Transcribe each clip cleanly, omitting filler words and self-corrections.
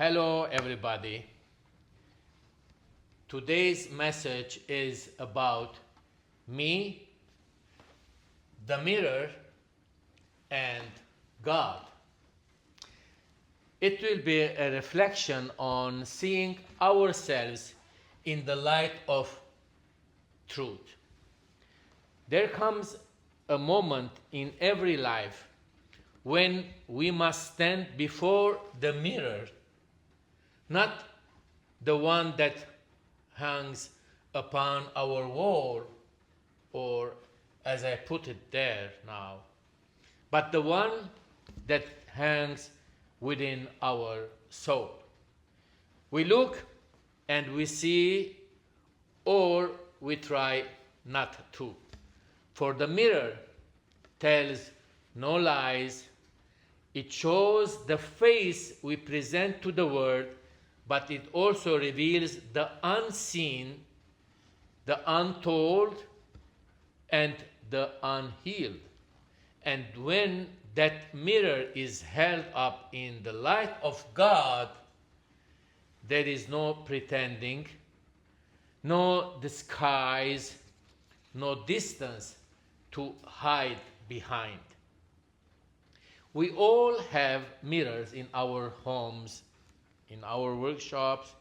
Hello, everybody. Today's message is about me, the mirror, and God. It will be a reflection on seeing ourselves in the light of truth. There comes a moment in every life when we must stand before the mirror, not the one that hangs upon our wall, or as I put it there now, but the one that hangs within our soul. We look and we see, or we try not to. For the mirror tells no lies. It shows the face we present to the world, but it also reveals the unseen, the untold, and the unhealed. And when that mirror is held up in the light of God, there is no pretending, no disguise, no distance to hide behind. We all have mirrors in our homes, in our workshops,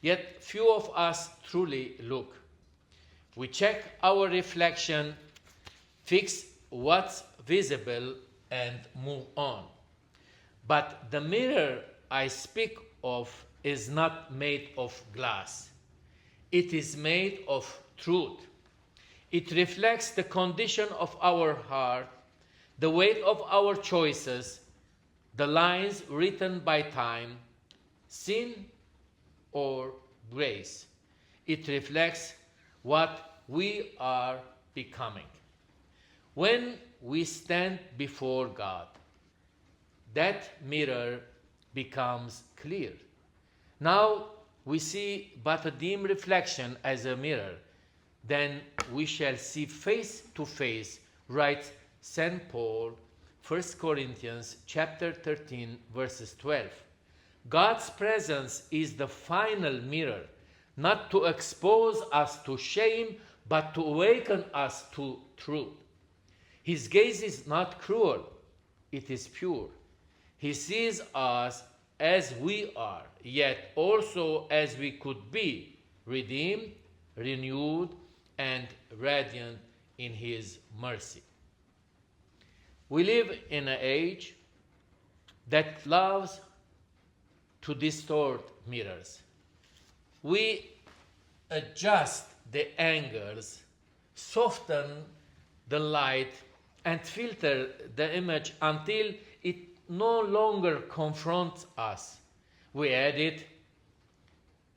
yet few of us truly look. We check our reflection, fix what's visible, and move on. But the mirror I speak of is not made of glass. It is made of truth. It reflects the condition of our heart, the weight of our choices, the lines written by time, sin or grace. It reflects what we are becoming. When we stand before God, that mirror becomes clear. Now we see but a dim reflection as a mirror. Then we shall see face to face, writes St. Paul, 1 Corinthians chapter 13, verses 12. God's presence is the final mirror, not to expose us to shame, but to awaken us to truth. His gaze is not cruel, it is pure. He sees us as we are, yet also as we could be, redeemed, renewed, and radiant in His mercy. We live in an age that loves to distort mirrors. We adjust the angles, soften the light, and filter the image until it no longer confronts us. We edit,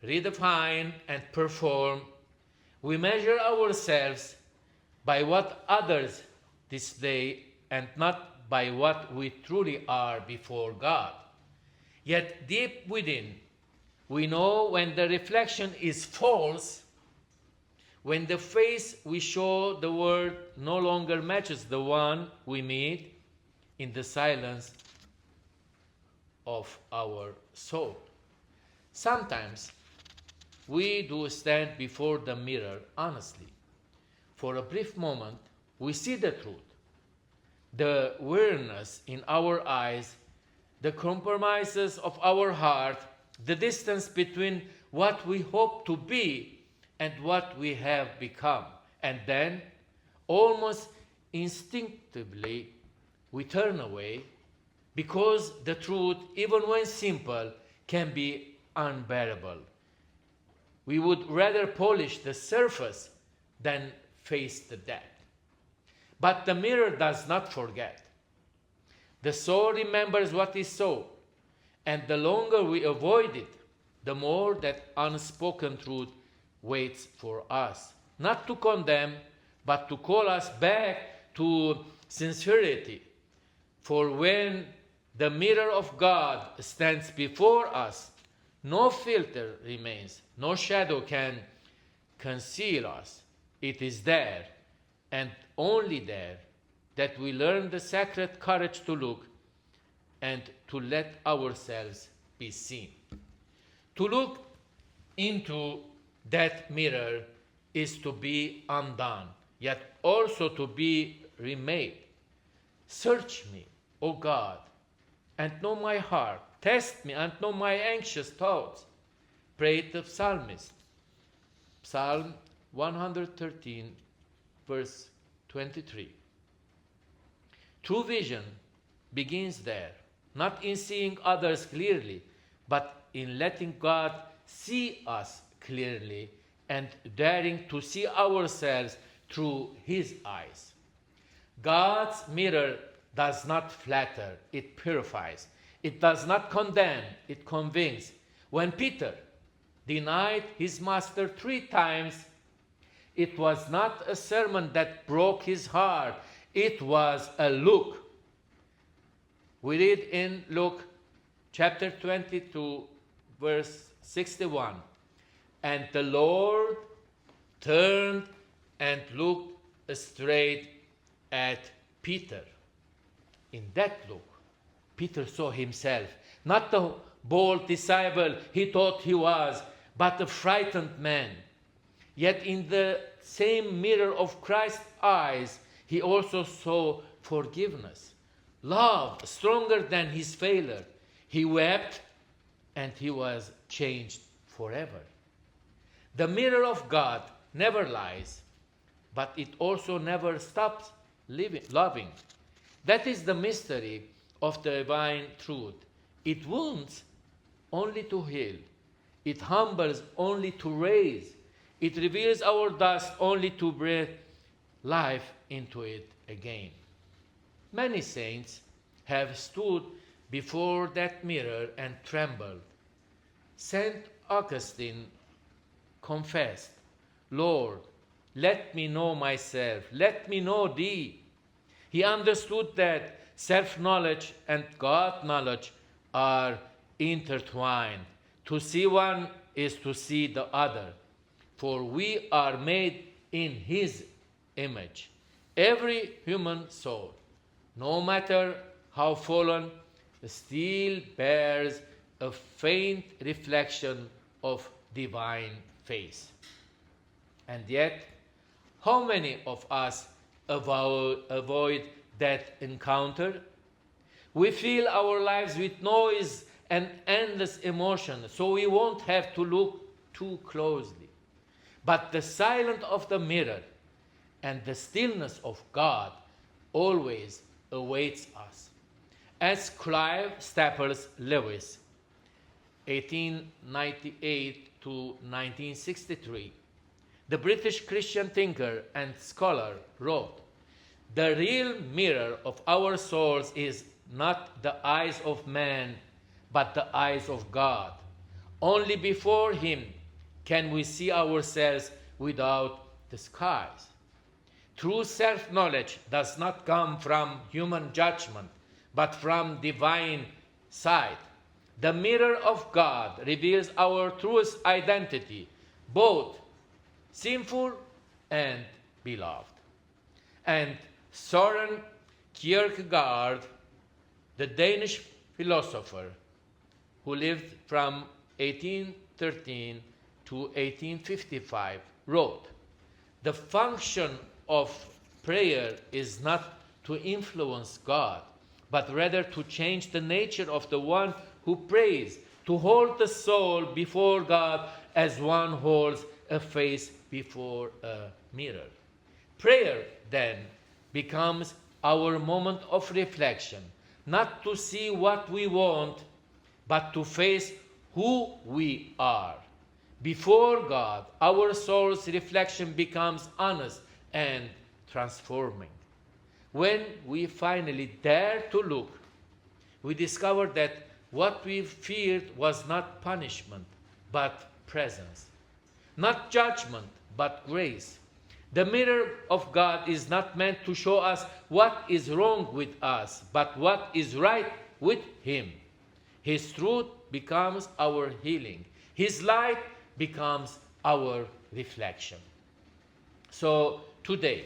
redefine, and perform. We measure ourselves by what others display and not by what we truly are before God. Yet deep within, we know when the reflection is false, when the face we show the world no longer matches the one we meet in the silence of our soul. Sometimes we do stand before the mirror honestly. For a brief moment, we see the truth, the weariness in our eyes, the compromises of our heart, the distance between what we hope to be and what we have become. And then, almost instinctively, we turn away because the truth, even when simple, can be unbearable. We would rather polish the surface than face the depth. But the mirror does not forget. The soul remembers what is so, and the longer we avoid it, the more that unspoken truth waits for us, not to condemn, but to call us back to sincerity. For when the mirror of God stands before us, no filter remains, no shadow can conceal us. It is there, and only there, that we learn the sacred courage to look and to let ourselves be seen. To look into that mirror is to be undone, yet also to be remade. Search me, O God, and know my heart. Test me and know my anxious thoughts. Prayed the psalmist. Psalm 113, verse 23. True vision begins there, not in seeing others clearly, but in letting God see us clearly and daring to see ourselves through His eyes. God's mirror does not flatter, it purifies. It does not condemn, it convinces. When Peter denied his master 3 times, it was not a sermon that broke his heart, it was a look. We read in Luke chapter 22, verse 61, and the Lord turned and looked straight at Peter. In that look, Peter saw himself, not the bold disciple he thought he was, but a frightened man. Yet in the same mirror of Christ's eyes, he also saw forgiveness, love stronger than his failure. He wept and he was changed forever. The mirror of God never lies, but it also never stops loving. That is the mystery of the divine truth. It wounds only to heal. It humbles only to raise. It reveals our dust only to breathe life into it again. Many saints have stood before that mirror and trembled. Saint Augustine confessed, Lord, let me know myself, let me know Thee. He understood that self-knowledge and God-knowledge are intertwined. To see one is to see the other, for we are made in His image. Every human soul, no matter how fallen, still bears a faint reflection of divine face. And yet, how many of us avoid that encounter? We fill our lives with noise and endless emotion, so we won't have to look too closely. But the silence of the mirror and the stillness of God always awaits us. As Clive Staples Lewis, 1898 to 1963, the British Christian thinker and scholar, wrote, "The real mirror of our souls is not the eyes of man, but the eyes of God. Only before Him can we see ourselves without disguise. True self-knowledge does not come from human judgment, but from divine sight. The mirror of God reveals our truest identity, both sinful and beloved." And Søren Kierkegaard, the Danish philosopher who lived from 1813 to 1855, wrote, "The function of prayer is not to influence God, but rather to change the nature of the one who prays, to hold the soul before God as one holds a face before a mirror." Prayer, then, becomes our moment of reflection, not to see what we want, but to face who we are. Before God, our soul's reflection becomes honest and transforming. When we finally dare to look, we discover that what we feared was not punishment, but presence. Not judgment, but grace. The mirror of God is not meant to show us what is wrong with us, but what is right with Him. His truth becomes our healing. His light becomes our reflection. So today,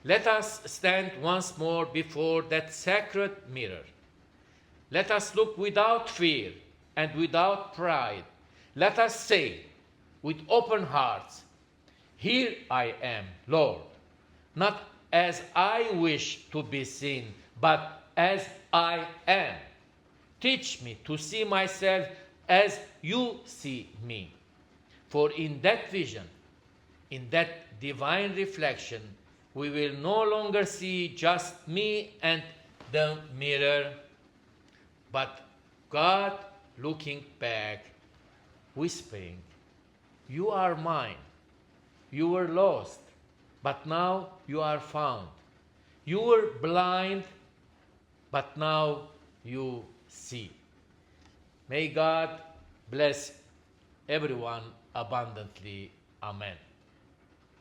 let us stand once more before that sacred mirror. Let us look without fear and without pride, Let us say with open hearts, "Here I am, Lord, not as I wish to be seen, but as I am. Teach me to see myself as you see me." For in that vision, in that divine reflection, we will no longer see just me and the mirror, but God looking back, whispering, "You are mine. You were lost, but now you are found. You were blind, but now you see." May God bless everyone abundantly. Amen.